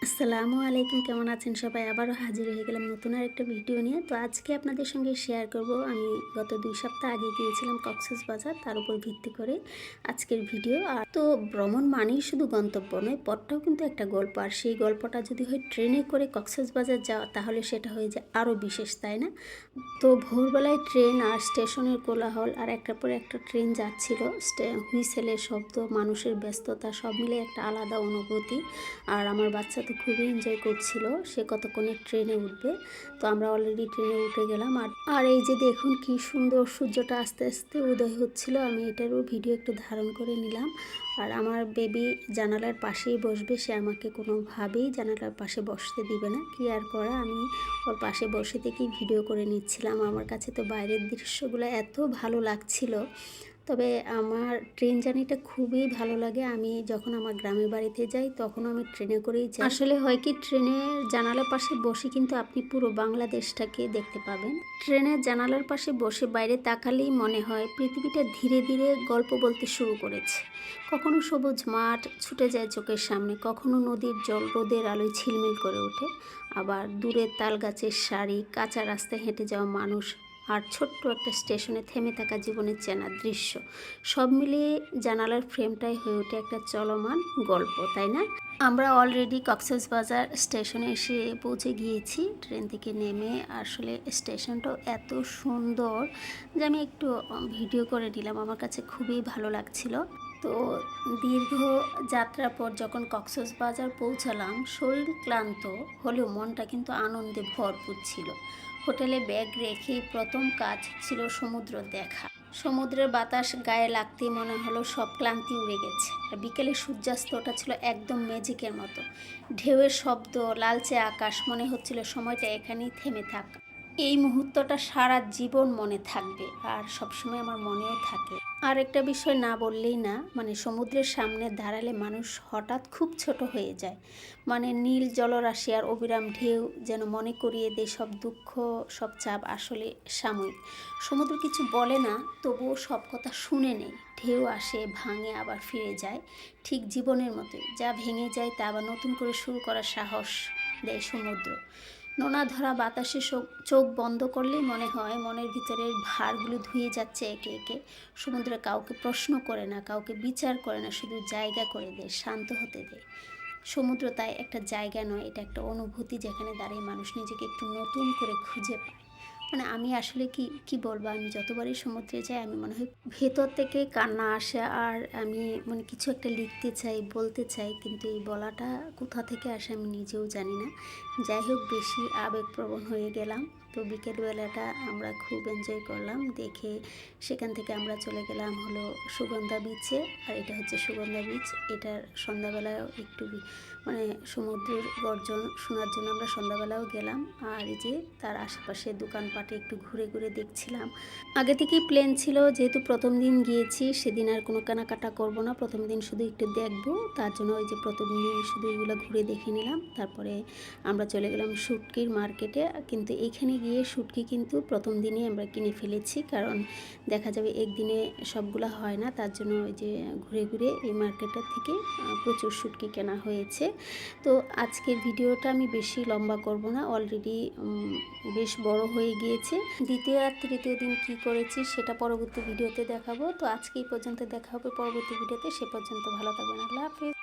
আসসালামু আলাইকুম, কেমন আছেন সবাই? আবারও হাজির হয়ে গেলাম নতুন আরেকটা ভিডিও নিয়ে। তো আজকে আপনাদের সঙ্গে শেয়ার করব আমি গত ২ সপ্তাহ আগে গিয়েছিলাম কক্সবাজার, তার উপর ভিত্তি করে আজকের ভিডিও। আর তো ভ্রমণ মানেই শুধু গন্তব্য নয়, পথটাও কিন্তু একটা গল্প। আর সেই গল্পটা যদি হয় ট্রেনে করে কক্সবাজার যাওয়া, তাহলে সেটা হয়ে যায় আরও বিশেষ, তাই না? তো ভোরবেলায় ট্রেন আর স্টেশনের কোলাহল, আর একটার পর একটা ট্রেন যাচ্ছিল, হুইসেলের শব্দ, মানুষের ব্যস্ততা, সব মিলে একটা আলাদা অনুভূতি। আর আমার বাচ্চা তো খুবই এনজয় করছিল, সে কতক্ষণে ট্রেনে উঠবে। তো আমরা অলরেডি ট্রেনে উঠে গেলাম। আর এই যে দেখুন কি সুন্দর সূর্যটা আস্তে আস্তে উদয় হচ্ছিল, আমি এটারও ভিডিও একটু ধারণ করে নিলাম। আর আমার বেবি জানালার পাশেই বসবে, সে আমাকে কোনোভাবেই জানালার পাশে বসতে দিবে না। কি আর করা, আমি ওর পাশে বসে থেকেই ভিডিও করে নিচ্ছিলাম। আমার কাছে তো বাইরের দৃশ্যগুলো এত ভালো লাগছিল। তবে আমার ট্রেন জার্নিটা খুবই ভালো লাগে। আমি যখন আমার গ্রামের বাড়িতে যাই, তখনও আমি ট্রেনে করেই যাই। আসলে হয় কি, ট্রেনের জানালার পাশে বসে কিন্তু আপনি পুরো বাংলাদেশটাকে দেখতে পাবেন। ট্রেনের জানালার পাশে বসে বাইরে তাকালেই মনে হয় পৃথিবীটা ধীরে ধীরে গল্প বলতে শুরু করেছে। কখনো সবুজ মাঠ ছুটে যায় চোখের সামনে, কখনো নদীর জল রোদের আলোয় ঝিলমিল করে ওঠে, আবার দূরে তাল গাছের সারি, কাঁচা রাস্তায় হেঁটে যাওয়া মানুষ, আর ছোট্ট একটা স্টেশনে থেমে থাকা জীবনের চেনা দৃশ্য, সব মিলিয়ে জানালার ফ্রেমটাই হয়ে ওঠে একটা চলমান গল্প, তাই না? আমরা অলরেডি কক্সবাজার স্টেশনে এসে পৌঁছে গিয়েছি ট্রেন থেকে নেমে। আসলে স্টেশনটাও এত সুন্দর যে আমি একটু ভিডিও করে নিলাম, আমার কাছে খুবই ভালো লাগছিল। তো দীর্ঘ যাত্রার পর যখন কক্সবাজার পৌঁছালাম, শরীর ক্লান্ত হলেও মনটা কিন্তু আনন্দে ভরপুর ছিল। হোটেলে ব্যাগ রেখে প্রথম কাজ ছিল সমুদ্র দেখা। সমুদ্রের বাতাস গায়ে লাগতেই মনে হলো সব ক্লান্তি উড়ে গেছে। আর বিকেলে সূর্যাস্তটা ছিল একদম ম্যাজিকের মতো। ঢেউয়ের শব্দ, লালচে আকাশ, মনে হচ্ছিল সময়টা এখানেই থেমে থাক। এই মুহূর্তটা সারা জীবন মনে থাকবে, আর সবসময় আমার মনেও থাকে। আর একটা বিষয় না বললেই না, মানে সমুদ্রের সামনে দাঁড়ালে মানুষ হঠাৎ খুব ছোট হয়ে যায়। মানে নীল জলরাশি আর অবিরাম ঢেউ যেন মনে করিয়ে দেয় সব দুঃখ, সব চাপ আসলে সাময়িক। সমুদ্র কিছু বলে না, তবুও সব কথা শুনে নেই। ঢেউ আসে, ভাঙে, আবার ফিরে যায়, ঠিক জীবনের মতোই। যা ভেঙে যায় তা আবার নতুন করে শুরু করার সাহস দেয় সমুদ্র। নোনা ধরা বাতাসে চোখ বন্ধ করলেই মনে হয় মনের ভিতরের ভারগুলো ধুয়ে যাচ্ছে একে একে। সমুদ্র কাউকে প্রশ্ন করে না, কাউকে বিচার করে না, শুধু জায়গা করে দেয়, শান্ত হতে দেয়। সমুদ্র তাই একটা জায়গা নয়, এটা একটা অনুভূতি, যেখানে দাঁড়িয়ে মানুষ নিজেকে একটু নতুন করে খুঁজে পায়। মানে আমি আসলে কি কি বলবো, আমি যতবারই সমুদ্রে যাই আমি মনে হয় ভেতর থেকে কান্না আসে। আর আমি মানে কিছু একটা লিখতে চাই, বলতে চাই, কিন্তু এই বলাটা কোথা থেকে আসে আমি নিজেও জানি না। যাই হোক, বেশি আবেগপ্রবণ হয়ে গেলাম। তো বিকেলবেলাটা আমরা খুব এনজয় করলাম দেখে। সেখান থেকে আমরা চলে গেলাম হলো সুগন্ধা বিচে। আর এটা হচ্ছে সুগন্ধা বিচ। এটার সন্ধ্যাবেলাও একটু মানে সমুদ্রের গর্জন শোনার জন্য আমরা সন্ধ্যাবেলাও গেলাম। আর এই যে তার আশেপাশে দোকানপাটে একটু ঘুরে ঘুরে দেখছিলাম। আগে থেকেই প্ল্যান ছিল, যেহেতু প্রথম দিন গিয়েছি সেদিন আর কোনো কেনাকাটা করব না, প্রথম দিন শুধু একটু দেখব। তার জন্য ওই যে প্রথম দিন শুধু এগুলো ঘুরে দেখে নিলাম। তারপরে আমরা চলে গেলাম শুটকির মার্কেটে। কিন্তু এইখানে গিয়ে শুটকি কিন্তু প্রথম দিনই আমরা কিনে ফেলেছি, কারণ দেখা যাবে একদিনে সবগুলো হয় না। তার জন্য ওই যে ঘুরে ঘুরে এই মার্কেটটার থেকে প্রচুর শুটকি কেনা হয়েছে। তো আজকের ভিডিওটা আমি বেশি লম্বা করব না, অলরেডি বেশ বড় হয়ে গিয়েছে। দ্বিতীয় আর তৃতীয় দিন কি করেছি সেটা পরবর্তী ভিডিওতে দেখাবো। তো আজকে এই পর্যন্ত, দেখা হবে পরবর্তী ভিডিওতে। সে পর্যন্ত ভালো থাকবেন, আল্লাহ হাফেজ।